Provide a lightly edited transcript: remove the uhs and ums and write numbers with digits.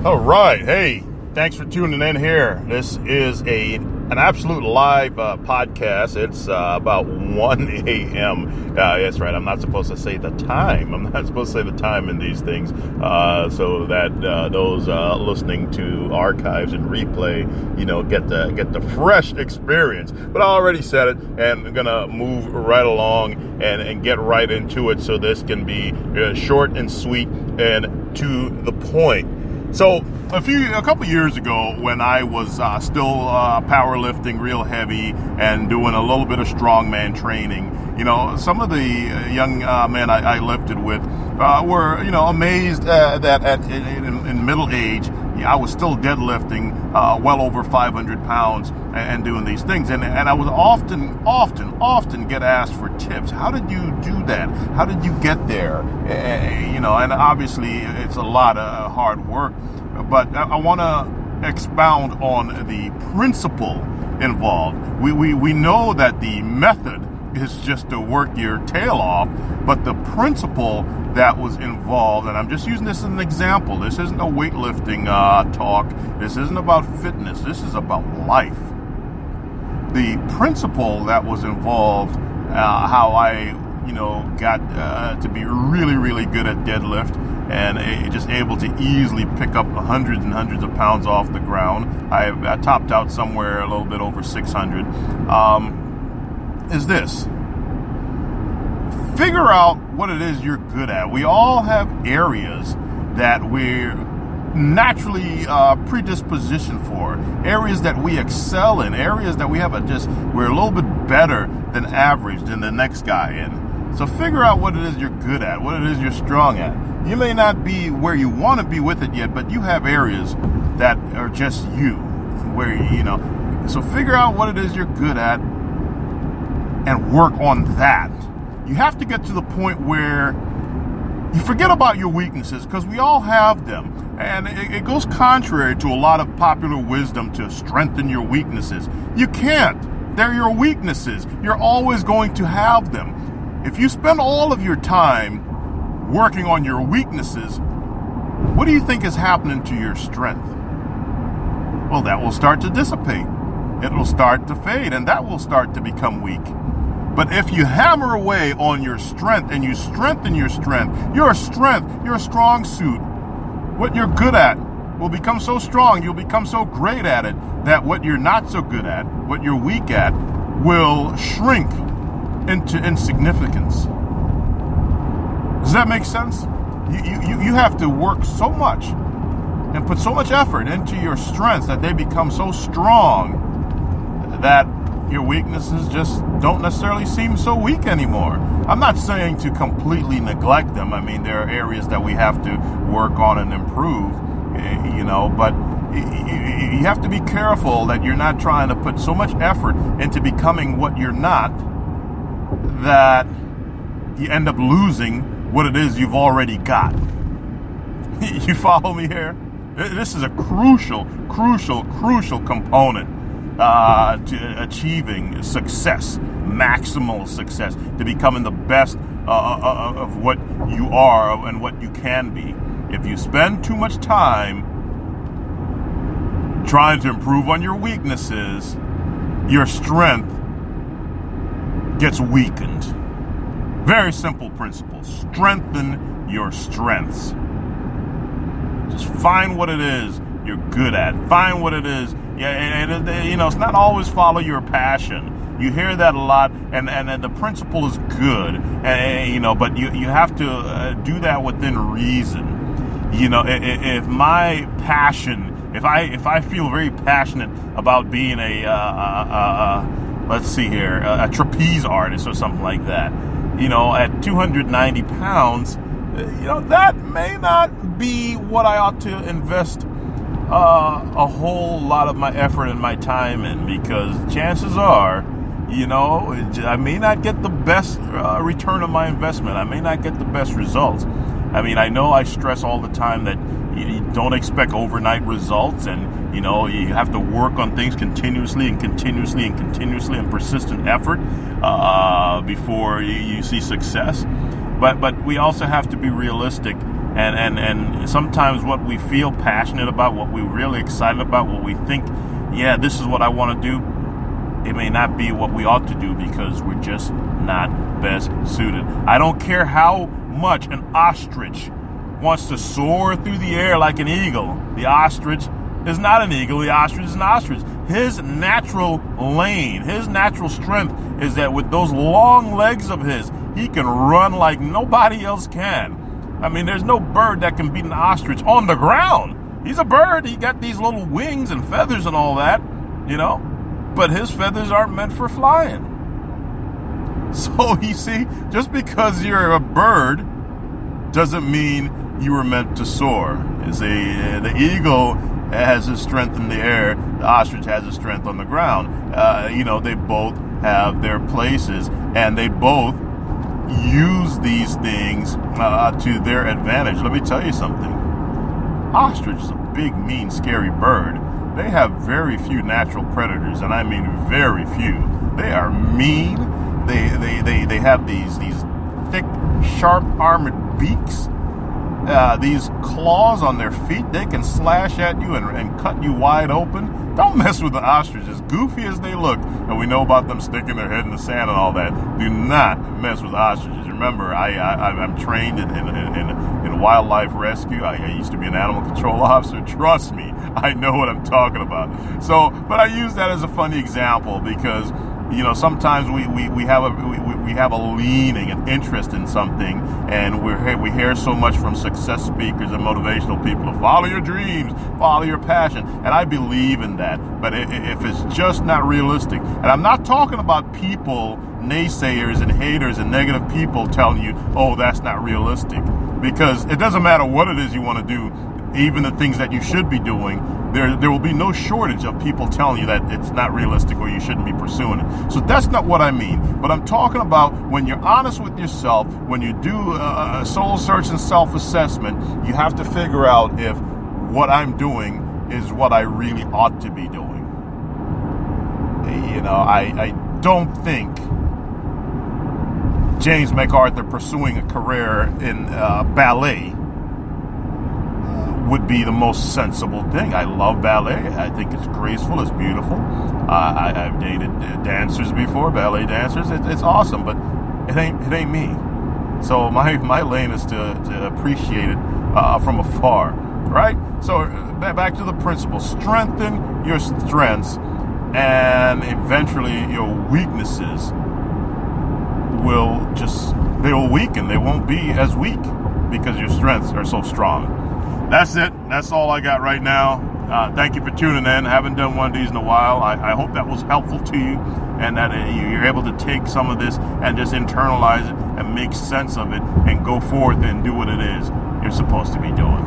All right. Hey, thanks for tuning in here. This is an absolute live podcast. It's about 1 a.m. That's right. I'm not supposed to say the time. I'm not supposed to say the time in these things so that those listening to archives and replay, get the fresh experience. But I already said it, and I'm going to move right along and get right into it so this can be short and sweet and to the point. So a couple years ago, when I was still powerlifting real heavy and doing a little bit of strongman training, some of the young men I lifted with were, amazed that in middle age, I was still deadlifting well over 500 pounds and doing these things. And I would often get asked for tips. How did you do that? How did you get there? And obviously it's a lot of hard work, but I want to expound on the principle involved. We know that the method is just to work your tail off, but the principle that was involved, and I'm just using this as an example. This isn't a weightlifting talk. This isn't about fitness. This is about life. The principle that was involved, how I, got to be really, really good at deadlift and just able to easily pick up hundreds and hundreds of pounds off the ground. I topped out somewhere a little bit over 600. Is this. Figure out what it is you're good at. We all have areas that we're naturally predispositioned for, areas that we excel in, areas that we have we're a little bit better than average than the next guy in. So figure out what it is you're good at, what it is you're strong at. You may not be where you want to be with it yet, but you have areas that are just you, where, so figure out what it is you're good at and work on that. You have to get to the point where you forget about your weaknesses, because we all have them. And it goes contrary to a lot of popular wisdom to strengthen your weaknesses. You can't. They're your weaknesses. You're always going to have them. If you spend all of your time working on your weaknesses, what do you think is happening to your strength? Well, that will start to dissipate. It will start to fade, and that will start to become weak. But if you hammer away on your strength and you strengthen your strength, your strong suit, what you're good at will become so strong, you'll become so great at it, that what you're not so good at, what you're weak at, will shrink into insignificance. Does that make sense? You have to work so much and put so much effort into your strengths that they become so strong that your weaknesses just don't necessarily seem so weak anymore. I'm not saying to completely neglect them. I mean, there are areas that we have to work on and improve, but you have to be careful that you're not trying to put so much effort into becoming what you're not that you end up losing what it is you've already got. You follow me here? This is a crucial component to achieving success, maximal success, to becoming the best of what you are and what you can be. If you spend too much time trying to improve on your weaknesses, your strength gets weakened. Very simple principle. Strengthen your strengths. Just find what it is you're good at. Find what it is. It's not always follow your passion. You hear that a lot, and the principle is good, but you have to do that within reason. If my passion, if I feel very passionate about being a trapeze artist or something like that, at 290 pounds, that may not be what I ought to invest a whole lot of my effort and my time in, because chances are, I may not get the best return on my investment. I may not get the best results. I mean, I know I stress all the time that you don't expect overnight results, and you have to work on things continuously and persistent effort before you see success. But we also have to be realistic And sometimes what we feel passionate about, what we're really excited about, what we think, yeah, this is what I want to do, it may not be what we ought to do because we're just not best suited. I don't care how much an ostrich wants to soar through the air like an eagle. The ostrich is not an eagle. The ostrich is an ostrich. His natural lane, his natural strength is that with those long legs of his, he can run like nobody else can. I mean, there's no bird that can beat an ostrich on the ground. He's a bird. He got these little wings and feathers and all that, but his feathers aren't meant for flying. So you see, just because you're a bird doesn't mean you were meant to soar. The eagle has his strength in the air. The ostrich has his strength on the ground. They both have their places, and they both use these things to their advantage. Let me tell you something. Ostrich is a big, mean, scary bird. They have very few natural predators, and I mean very few. They are mean. They have these thick, sharp, armored beaks. These claws on their feet, they can slash at you and cut you wide open. Don't mess with the ostrich, as goofy as they look, and we know about them sticking their head in the sand and all that. Do not mess with ostriches. Remember, I'm trained in wildlife rescue. I used to be an animal control officer. Trust me, I know what I'm talking about. But I use that as a funny example because sometimes we have a leaning, an interest in something, and we hear so much from success speakers and motivational people to follow your dreams, follow your passion, and I believe in that. But if it's just not realistic, and I'm not talking about people, naysayers and haters and negative people telling you, oh, that's not realistic, because it doesn't matter what it is you want to do. Even the things that you should be doing, there will be no shortage of people telling you that it's not realistic or you shouldn't be pursuing it. So that's not what I mean. But I'm talking about when you're honest with yourself, when you do a soul search and self-assessment, you have to figure out if what I'm doing is what I really ought to be doing. I don't think James MacArthur pursuing a career in ballet would be the most sensible thing. I love ballet. I think it's graceful. It's beautiful. I've dated dancers before, ballet dancers. It's awesome, but it ain't me. So my lane is to appreciate it from afar, right? So back to the principle: strengthen your strengths, and eventually your weaknesses will weaken. They won't be as weak because your strengths are so strong. That's it. That's all I got right now. Thank you for tuning in. I haven't done one of these in a while. I hope that was helpful to you and that you're able to take some of this and just internalize it and make sense of it and go forth and do what it is you're supposed to be doing.